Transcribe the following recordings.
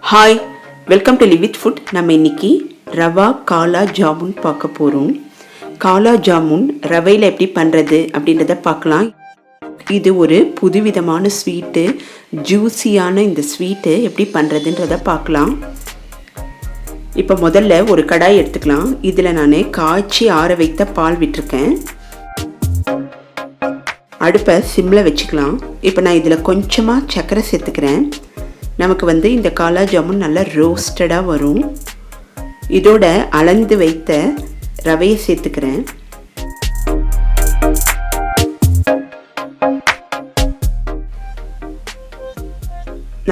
Hi, welcome to live with food. நம்ம இன்னைக்கு ரவா காலா ஜாமுன் பார்க்க போகிறோம். காலா ஜாமுன் ரவையில் எப்படி பண்ணுறது அப்படின்றத பார்க்கலாம். இது ஒரு புதுவிதமான ஸ்வீட்டு, ஜூஸியான இந்த ஸ்வீட்டு எப்படி பண்ணுறதுன்றத பார்க்கலாம். இப்போ முதல்ல ஒரு கடாய் எடுத்துக்கலாம். இதில் நான் காய்ச்சி ஆற வைத்த பால் விட்டுருக்கேன். அடுப்பை சிம்மில் வச்சுக்கலாம். இப்போ நான் இதில் கொஞ்சமாக சர்க்கரை சேர்த்துக்கிறேன். நமக்கு இந்த காலா ஜாமுன் நல்லா ரோஸ்டடாக வரும். இதோட அளந்து வைத்த ரவையை சேர்த்துக்கிறேன்.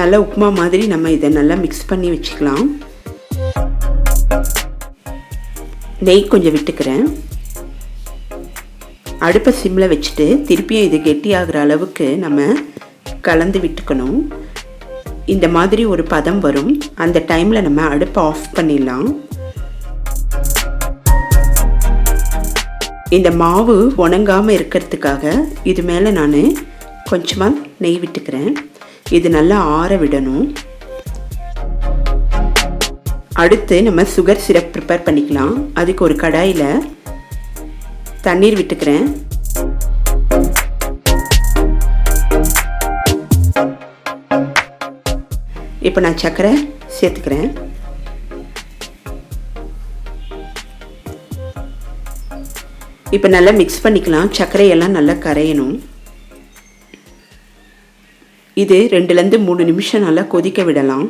நல்லா உப்புமா மாதிரி நம்ம இதை நல்லா மிக்ஸ் பண்ணி வச்சுக்கலாம். நெய் கொஞ்சம் விட்டுக்கிறேன். அடுப்பை சிம்மில் வச்சுட்டு திருப்பியும் இது கெட்டியாகிற அளவுக்கு நம்ம கலந்து விட்டுக்கணும். இந்த மாதிரி ஒரு பதம் வரும். அந்த டைமில் நம்ம அடுப்பை ஆஃப் பண்ணிடலாம். இந்த மாவு உணங்காமல் இருக்கிறதுக்காக இது மேலே நான் கொஞ்சமாக நெய் விட்டுக்கிறேன். இது நல்லா ஆற விடணும். அடுத்து நம்ம சுகர் சிரப் ப்ரிப்பேர் பண்ணிக்கலாம். அதுக்கு ஒரு கடாயில் தண்ணீர் விட்டுக்கிறேன். இப்போ நான் சர்க்கரை சேர்த்துக்கிறேன். இப்போ நல்லா மிக்ஸ் பண்ணிக்கலாம். சர்க்கரையெல்லாம் நல்லா கரையணும். இது 2-3 நிமிஷம் நல்லா கொதிக்க விடலாம்.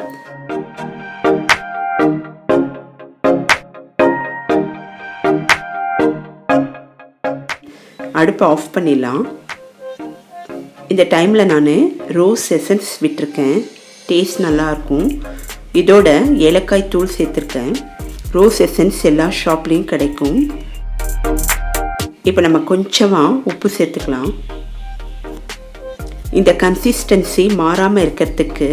அடுப்பை ஆஃப் பண்ணிடலாம். இந்த டைமில் நான் ரோஸ் எசன்ஸ் விட்டுருக்கேன். டேஸ்ட் நல்லாயிருக்கும். இதோட ஏலக்காய் தூள் சேர்த்துருக்கேன். ரோஸ் எசன்ஸ் எல்லா ஷாப்லேயும் கிடைக்கும். இப்போ நம்ம கொஞ்சமாக உப்பு சேர்த்துக்கலாம். இந்த கன்சிஸ்டன்சி மாறாமல் இருக்கிறதுக்கு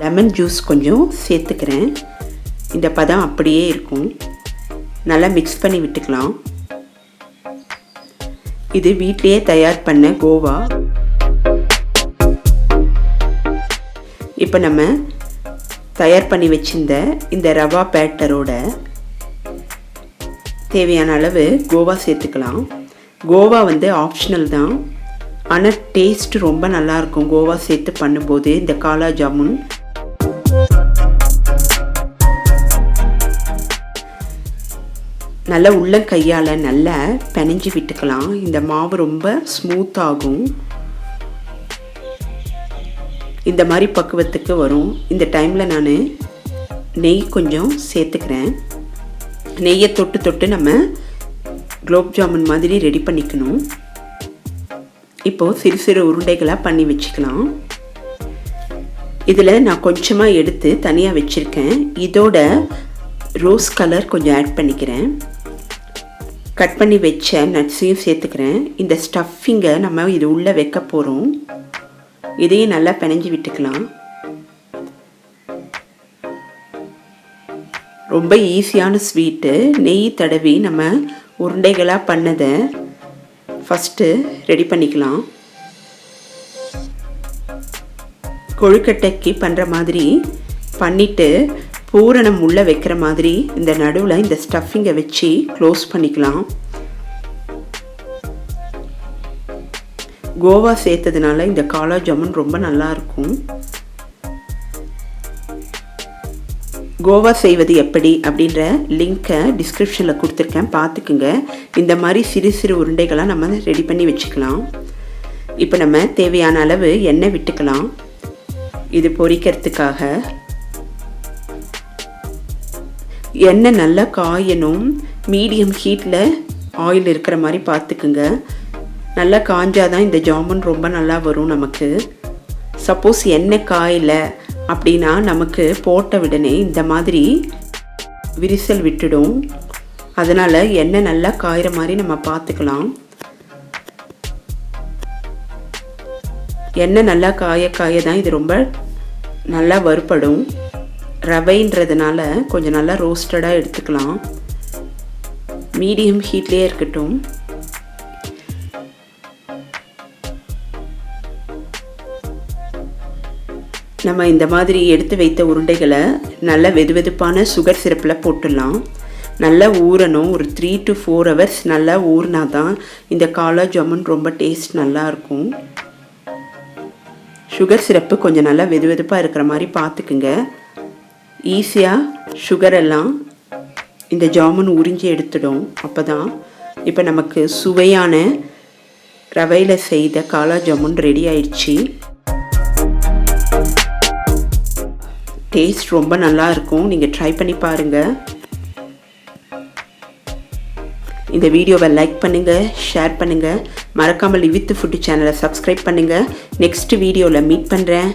லெமன் ஜூஸ் கொஞ்சம் சேர்த்துக்கிறேன். இந்த பதம் அப்படியே இருக்கும். நல்லா மிக்ஸ் பண்ணி விட்டுக்கலாம். இது வீட்டிலேயே தயார் பண்ண கோவா. இப்போ நம்ம தயார் பண்ணி வச்சிருந்த இந்த ரவா பேட்டரோட தேவையான அளவு கோவா சேர்த்துக்கலாம். கோவா ஆப்ஷனல் தான், ஆனால் டேஸ்ட் ரொம்ப நல்லாயிருக்கும் கோவா சேர்த்து பண்ணும்போது. இந்த காலா ஜாமுன் நல்லா உள்ளங்கையால் நல்லா பிணைஞ்சி விட்டுக்கலாம். இந்த மாவு ரொம்ப ஸ்மூத் ஆகும். இந்த மாதிரி பக்குவத்துக்கு வரும். இந்த டைமில் நான் நெய் கொஞ்சம் சேர்த்துக்கிறேன். நெய்யை தொட்டு தொட்டு நம்ம குலோப் ஜாமுன் மாதிரி ரெடி பண்ணிக்கணும். இப்போது சிறு சிறு உருண்டைகளாக பண்ணி வச்சுக்கலாம். இதில் நான் கொஞ்சமாக எடுத்து தனியாக வச்சுருக்கேன். இதோட ரோஸ் கலர் கொஞ்சம் ஆட் பண்ணிக்கிறேன். கட் பண்ணி வச்ச நட்ஸையும் சேர்த்துக்கிறேன். இந்த ஸ்டஃபிங்கை நம்ம இது உள்ளே வைக்க போகிறோம். இதையும் நல்லா பிணைஞ்சி விட்டுக்கலாம். ரொம்ப ஈஸியான ஸ்வீட்டு. நெய் தடவி நம்ம உருண்டைகளாக பண்ணதை ஃபஸ்ட்டு ரெடி பண்ணிக்கலாம். கொழுக்கட்டைக்கு பண்ணுற மாதிரி பண்ணிவிட்டு பூரணம் உள்ளே வைக்கிற மாதிரி இந்த நடுவில் இந்த ஸ்டஃபிங்கை வச்சு க்ளோஸ் பண்ணிக்கலாம். கோவா சேர்த்ததுனால இந்த காலா ஜாமுன் ரொம்ப நல்லாயிருக்கும். கோவா செய்வது எப்படி அப்படின்ற லிங்க்கை டிஸ்கிரிப்ஷனில் கொடுத்துருக்கேன், பார்த்துக்குங்க. இந்த மாதிரி சிறு சிறு உருண்டைகளாக நம்ம ரெடி பண்ணி வச்சுக்கலாம். இப்போ நம்ம தேவையான அளவு எண்ணெய் விட்டுக்கலாம். இது பொரிக்கிறதுக்காக எண்ணெய் நல்லா காயணும். மீடியம் ஹீட்டில் ஆயில் இருக்கிற மாதிரி பார்த்துக்குங்க. நல்லா காஞ்சாதான் இந்த ஜாமுன் ரொம்ப நல்லா வரும் நமக்கு. சப்போஸ் எண்ணெய் காயலை அப்படின்னா நமக்கு போட்ட உடனே இந்த மாதிரி விரிசல் விட்டுடும். அதனால் எண்ணெய் நல்லா காயிற மாதிரி நம்ம பார்த்துக்கலாம். எண்ணெய் நல்லா காய தான் இது ரொம்ப நல்லா வறுபடும். ரவைன்றதுனால கொஞ்சம் நல்லா ரோஸ்டடாக எடுத்துக்கலாம். மீடியம் ஹீட்லேயே இருக்கட்டும். நம்ம இந்த மாதிரி எடுத்து வைத்த உருண்டைகளை நல்ல வெதுவெதுப்பான சுகர் சிரப்பில் போட்டுடலாம். நல்லா ஊறணும். ஒரு 3 to 4 hours நல்லா ஊறினா தான் இந்த காலா ஜாமுன் ரொம்ப டேஸ்ட் நல்லாயிருக்கும். சுகர் சிரப்பு கொஞ்சம் நல்லா வெதுவெதுப்பாக இருக்கிற மாதிரி பார்த்துக்குங்க. ஈஸியாக சுகரெல்லாம் இந்த ஜாமுன் உறிஞ்சி எடுத்துடும். அப்போ தான் இப்போ நமக்கு சுவையான ரவையில் செய்த காலா ஜாமுன் ரெடி ஆயிடுச்சு. டேஸ்ட் ரொம்ப நல்லா இருக்கும். நீங்கள் ட்ரை பண்ணி பாருங்கள். இந்த வீடியோவை லைக் பண்ணுங்கள், ஷேர் பண்ணுங்கள். மறக்காமல் லிவ் வித் ஃபுட் சேனலை சப்ஸ்கிரைப் பண்ணுங்கள். நெக்ஸ்ட் வீடியோவில் மீட் பண்ணுறேன்.